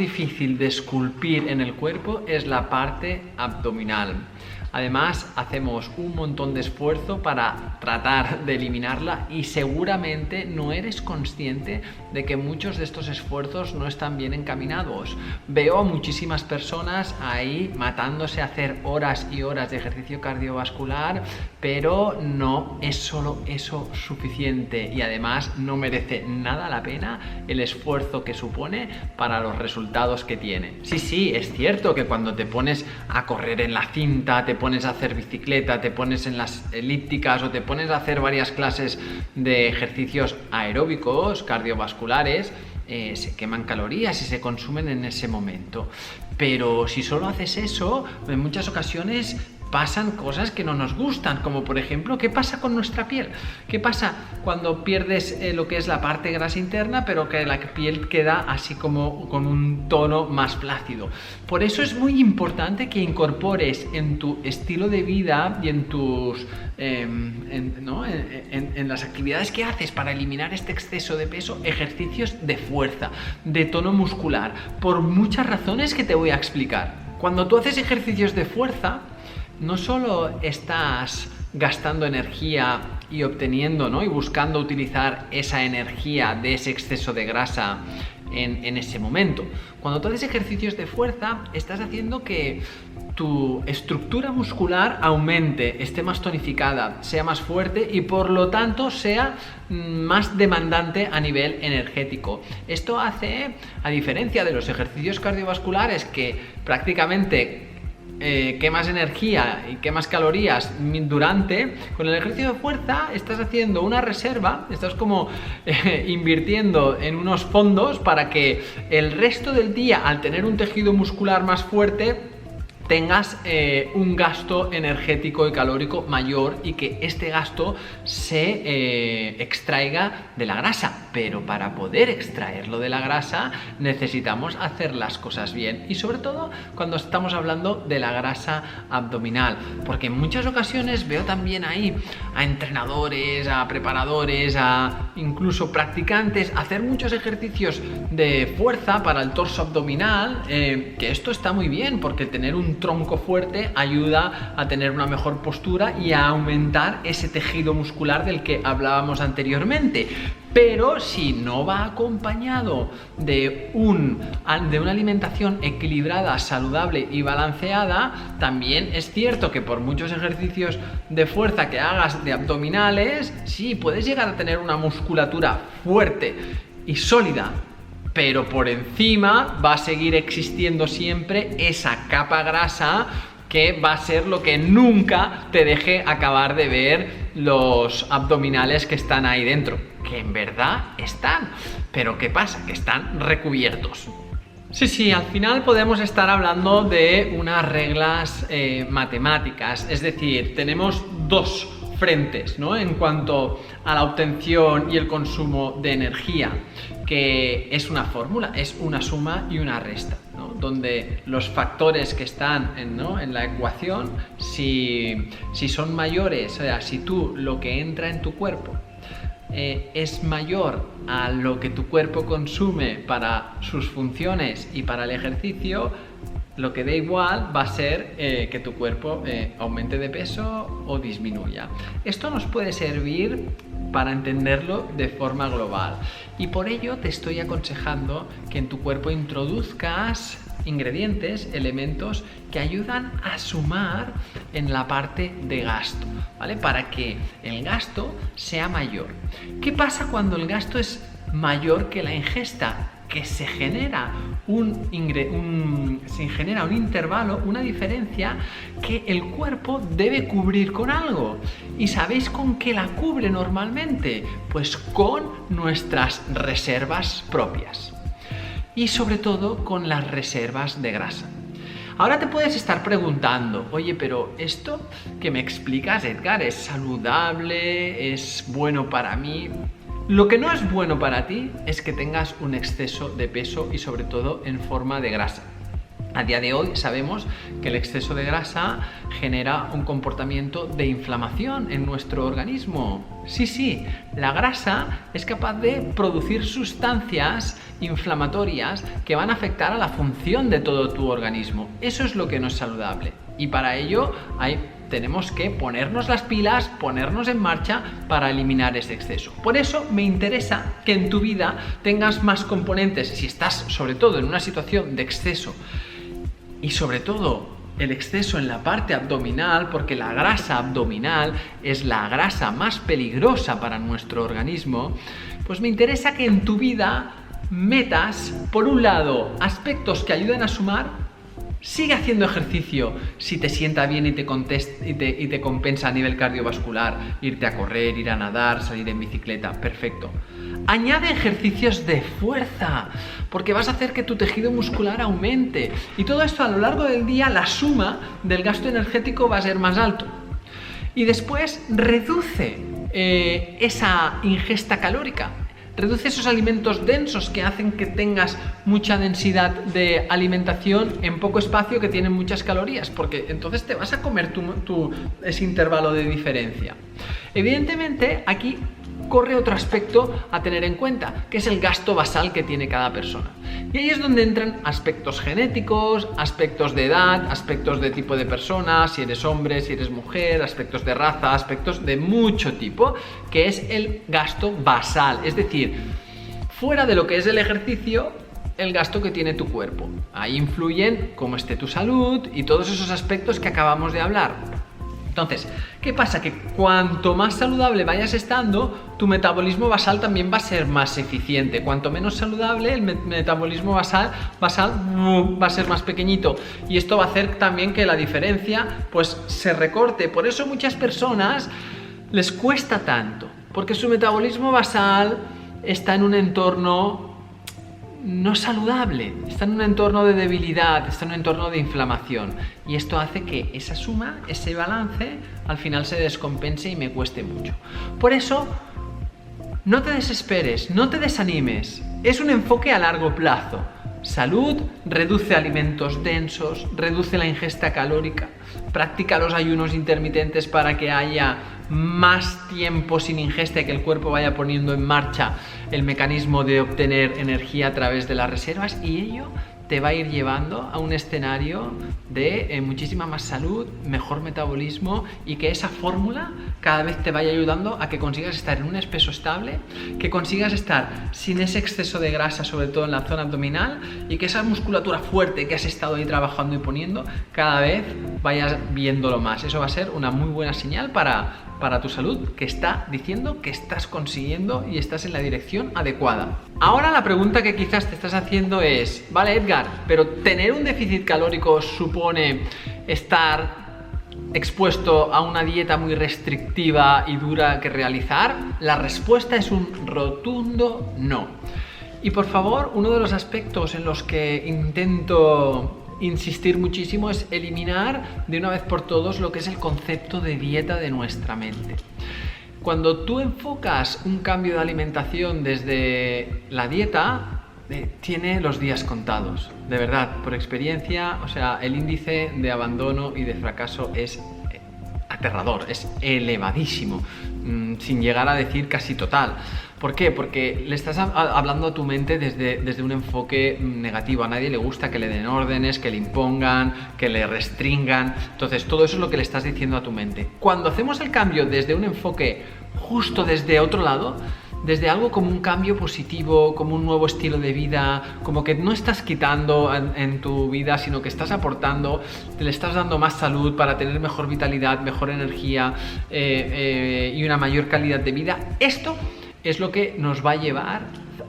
difícil de esculpir en el cuerpo es la parte abdominal. Además, hacemos un montón de esfuerzo para tratar de eliminarla y seguramente no eres consciente de que muchos de estos esfuerzos no están bien encaminados. Veo a muchísimas personas ahí matándose a hacer horas y horas de ejercicio cardiovascular, pero no es solo eso suficiente y además no merece nada la pena el esfuerzo que supone para los resultados que tiene. Sí, es cierto que cuando te pones a correr en la cinta, te pones a hacer bicicleta, te pones en las elípticas o te pones a hacer varias clases de ejercicios aeróbicos, cardiovasculares, se queman calorías y se consumen en ese momento. Pero si solo haces eso, en muchas ocasiones pasan cosas que no nos gustan, como por ejemplo, ¿qué pasa con nuestra piel? ¿Qué pasa cuando pierdes lo que es la parte grasa interna, pero que la piel queda así como con un tono más flácido? Por eso es muy importante que incorpores en tu estilo de vida y en tus en las actividades que haces para eliminar este exceso de peso, ejercicios de fuerza, de tono muscular, por muchas razones que te voy a explicar. Cuando tú haces ejercicios de fuerza, no solo estás gastando energía y obteniendo, ¿no?, y buscando utilizar esa energía de ese exceso de grasa en ese momento. Cuando tú haces ejercicios de fuerza, estás haciendo que tu estructura muscular aumente, esté más tonificada, sea más fuerte y por lo tanto sea más demandante a nivel energético. Esto hace, a diferencia de los ejercicios cardiovasculares que prácticamente quemas energía y quemas calorías durante, con el ejercicio de fuerza estás haciendo una reserva, estás como invirtiendo en unos fondos para que el resto del día, al tener un tejido muscular más fuerte, tengas un gasto energético y calórico mayor y que este gasto se extraiga de la grasa. Pero para poder extraerlo de la grasa necesitamos hacer las cosas bien y sobre todo cuando estamos hablando de la grasa abdominal, porque en muchas ocasiones veo también ahí a entrenadores, a preparadores, a incluso practicantes hacer muchos ejercicios de fuerza para el torso abdominal, que esto está muy bien porque tener un tronco fuerte ayuda a tener una mejor postura y a aumentar ese tejido muscular del que hablábamos anteriormente. Pero si no va acompañado de una alimentación equilibrada, saludable y balanceada, también es cierto que por muchos ejercicios de fuerza que hagas de abdominales, sí, puedes llegar a tener una musculatura fuerte y sólida, pero por encima va a seguir existiendo siempre esa capa grasa que va a ser lo que nunca te deje acabar de ver los abdominales que están ahí dentro, que en verdad están, pero ¿qué pasa? Que están recubiertos. Sí, al final podemos estar hablando de unas reglas matemáticas, es decir, tenemos dos frentes, ¿no?, en cuanto a la obtención y el consumo de energía, que es una fórmula, es una suma y una resta, ¿no?, donde los factores que están en la ecuación, si son mayores, o sea, si lo que entra en tu cuerpo es mayor a lo que tu cuerpo consume para sus funciones y para el ejercicio, lo que da igual va a ser que tu cuerpo aumente de peso o disminuya. Esto nos puede servir para entenderlo de forma global y por ello te estoy aconsejando que en tu cuerpo introduzcas ingredientes, elementos que ayudan a sumar en la parte de gasto, ¿vale? Para que el gasto sea mayor. ¿Qué pasa cuando el gasto es mayor que la ingesta? Que se genera un intervalo, una diferencia que el cuerpo debe cubrir con algo. ¿Y sabéis con qué la cubre normalmente? Pues con nuestras reservas propias. Y sobre todo con las reservas de grasa. Ahora te puedes estar preguntando, oye, pero esto que me explicas, Edgar, ¿es saludable? ¿Es bueno para mí? Lo que no es bueno para ti es que tengas un exceso de peso y sobre todo en forma de grasa. A día de hoy sabemos que el exceso de grasa genera un comportamiento de inflamación en nuestro organismo. Sí, la grasa es capaz de producir sustancias inflamatorias que van a afectar a la función de todo tu organismo. Eso es lo que no es saludable. Y para ello tenemos que ponernos las pilas, ponernos en marcha para eliminar ese exceso. Por eso me interesa que en tu vida tengas más componentes, si estás sobre todo en una situación de exceso y sobre todo el exceso en la parte abdominal, porque la grasa abdominal es la grasa más peligrosa para nuestro organismo, pues me interesa que en tu vida metas, por un lado, aspectos que ayuden a sumar. Sigue haciendo ejercicio si te sienta bien y te compensa a nivel cardiovascular, irte a correr, ir a nadar, salir en bicicleta, perfecto. Añade ejercicios de fuerza, porque vas a hacer que tu tejido muscular aumente. Y todo esto a lo largo del día, la suma del gasto energético va a ser más alto. Y después reduce esa ingesta calórica. Reduce esos alimentos densos que hacen que tengas mucha densidad de alimentación en poco espacio, que tienen muchas calorías, porque entonces te vas a comer ese intervalo de diferencia. Evidentemente, aquí corre otro aspecto a tener en cuenta, que es el gasto basal que tiene cada persona. Y ahí es donde entran aspectos genéticos, aspectos de edad, aspectos de tipo de persona, si eres hombre, si eres mujer, aspectos de raza, aspectos de mucho tipo, que es el gasto basal. Es decir, fuera de lo que es el ejercicio, el gasto que tiene tu cuerpo. Ahí influyen cómo esté tu salud y todos esos aspectos que acabamos de hablar. Entonces, ¿qué pasa? Que cuanto más saludable vayas estando, tu metabolismo basal también va a ser más eficiente. Cuanto menos saludable, el metabolismo basal va a ser más pequeñito. Y esto va a hacer también que la diferencia pues se recorte. Por eso muchas personas les cuesta tanto, porque su metabolismo basal está en un entorno no saludable, está en un entorno de debilidad, está en un entorno de inflamación, y esto hace que esa suma, ese balance, al final se descompense y me cueste mucho. Por eso, no te desesperes, no te desanimes, es un enfoque a largo plazo. Salud, reduce alimentos densos, reduce la ingesta calórica, practica los ayunos intermitentes para que haya más tiempo sin ingesta y que el cuerpo vaya poniendo en marcha el mecanismo de obtener energía a través de las reservas, y ello te va a ir llevando a un escenario de muchísima más salud, mejor metabolismo, y que esa fórmula cada vez te vaya ayudando a que consigas estar en un peso estable, que consigas estar sin ese exceso de grasa, sobre todo en la zona abdominal, y que esa musculatura fuerte que has estado ahí trabajando y poniendo, cada vez vayas viéndolo más. Eso va a ser una muy buena señal para tu salud, que está diciendo que estás consiguiendo y estás en la dirección adecuada. Ahora la pregunta que quizás te estás haciendo es, vale Edgar, pero ¿tener un déficit calórico supone estar expuesto a una dieta muy restrictiva y dura que realizar? La respuesta es un rotundo no. Y por favor, uno de los aspectos en los que intento insistir muchísimo es eliminar de una vez por todos lo que es el concepto de dieta de nuestra mente. Cuando tú enfocas un cambio de alimentación desde la dieta, tiene los días contados, de verdad, por experiencia. O sea, el índice de abandono y de fracaso es aterrador, es elevadísimo, sin llegar a decir casi total. ¿Por qué? Porque le estás hablando a tu mente desde un enfoque negativo. A nadie le gusta que le den órdenes, que le impongan, que le restringan. Entonces, todo eso es lo que le estás diciendo a tu mente. Cuando hacemos el cambio desde un enfoque justo desde otro lado, desde algo como un cambio positivo, como un nuevo estilo de vida, como que no estás quitando en tu vida, sino que estás aportando, te le estás dando más salud para tener mejor vitalidad, mejor energía y una mayor calidad de vida, esto es lo que nos va a llevar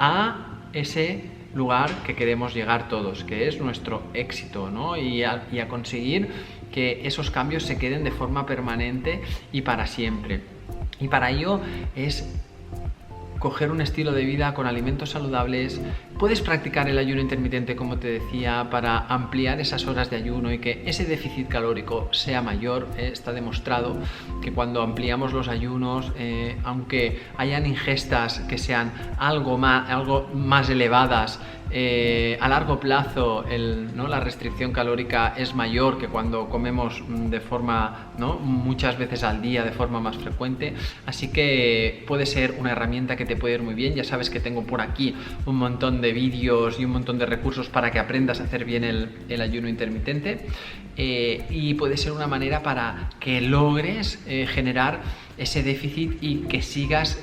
a ese lugar que queremos llegar todos, que es nuestro éxito, ¿no? Y a conseguir que esos cambios se queden de forma permanente y para siempre. Y para ello es coger un estilo de vida con alimentos saludables, puedes practicar el ayuno intermitente, como te decía, para ampliar esas horas de ayuno y que ese déficit calórico sea mayor. Está demostrado que cuando ampliamos los ayunos, aunque hayan ingestas que sean algo más elevadas, a largo plazo la restricción calórica es mayor que cuando comemos de forma, muchas veces al día, de forma más frecuente. Así que puede ser una herramienta que te puede ir muy bien. Ya sabes que tengo por aquí un montón de vídeos y un montón de recursos para que aprendas a hacer bien el ayuno intermitente, y puede ser una manera para que logres generar ese déficit y que sigas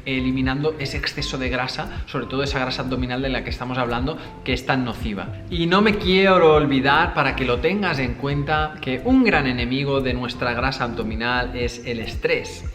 eliminando ese exceso de grasa, sobre todo esa grasa abdominal de la que estamos hablando, que es tan nociva. Y no me quiero olvidar, para que lo tengas en cuenta, que un gran enemigo de nuestra grasa abdominal es el estrés.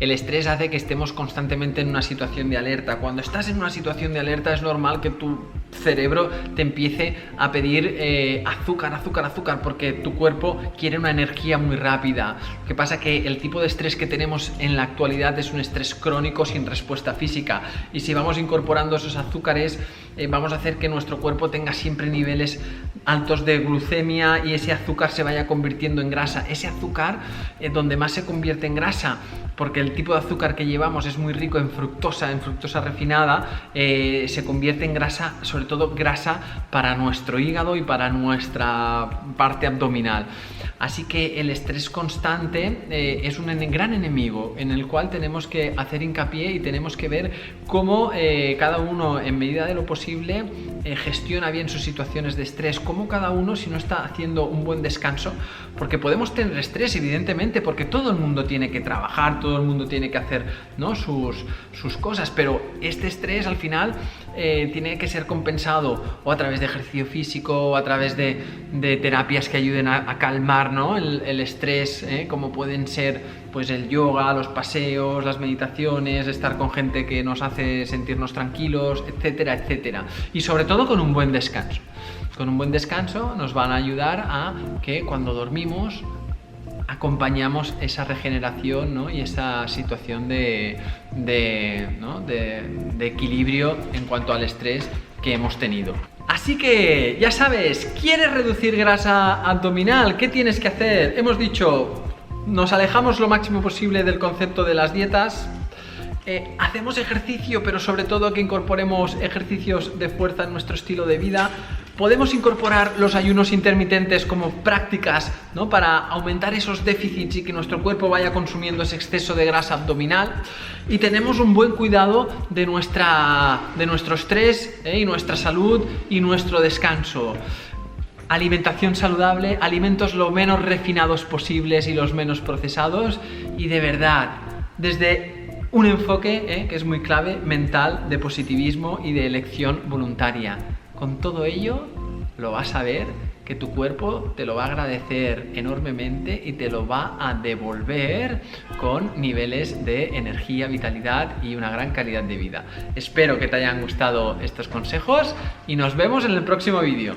El estrés hace que estemos constantemente en una situación de alerta. Cuando estás en una situación de alerta es normal que tu cerebro te empiece a pedir azúcar, porque tu cuerpo quiere una energía muy rápida. Lo que pasa es que el tipo de estrés que tenemos en la actualidad es un estrés crónico sin respuesta física, y si vamos incorporando esos azúcares vamos a hacer que nuestro cuerpo tenga siempre niveles altos de glucemia y ese azúcar se vaya convirtiendo en grasa. Ese azúcar donde más se convierte en grasa, porque el tipo de azúcar que llevamos es muy rico en fructosa refinada, se convierte en grasa, sobre todo grasa para nuestro hígado y para nuestra parte abdominal. Así que el estrés constante es un gran enemigo en el cual tenemos que hacer hincapié y tenemos que ver cómo cada uno, en medida de lo posible, gestiona bien sus situaciones de estrés, cómo cada uno, si no está haciendo un buen descanso, porque podemos tener estrés, evidentemente, porque todo el mundo tiene que trabajar, todo el mundo tiene que hacer sus cosas, pero este estrés al final tiene que ser compensado o a través de ejercicio físico o a través de terapias que ayuden a calmar el estrés, como pueden ser pues el yoga, los paseos, las meditaciones, estar con gente que nos hace sentirnos tranquilos, etcétera, etcétera. Y sobre todo con un buen descanso. Con un buen descanso nos van a ayudar a que cuando dormimos acompañamos esa regeneración, y esa situación de equilibrio en cuanto al estrés que hemos tenido. Así que ya sabes, ¿quieres reducir grasa abdominal? ¿Qué tienes que hacer? Hemos dicho, nos alejamos lo máximo posible del concepto de las dietas. Hacemos ejercicio, pero sobre todo que incorporemos ejercicios de fuerza en nuestro estilo de vida. Podemos incorporar los ayunos intermitentes como prácticas, para aumentar esos déficits y que nuestro cuerpo vaya consumiendo ese exceso de grasa abdominal. Y tenemos un buen cuidado de nuestro estrés, y nuestra salud y nuestro descanso. Alimentación saludable, alimentos lo menos refinados posibles y los menos procesados, y de verdad, desde un enfoque que es muy clave, mental, de positivismo y de elección voluntaria. Con todo ello, lo vas a ver que tu cuerpo te lo va a agradecer enormemente y te lo va a devolver con niveles de energía, vitalidad y una gran calidad de vida. Espero que te hayan gustado estos consejos y nos vemos en el próximo vídeo.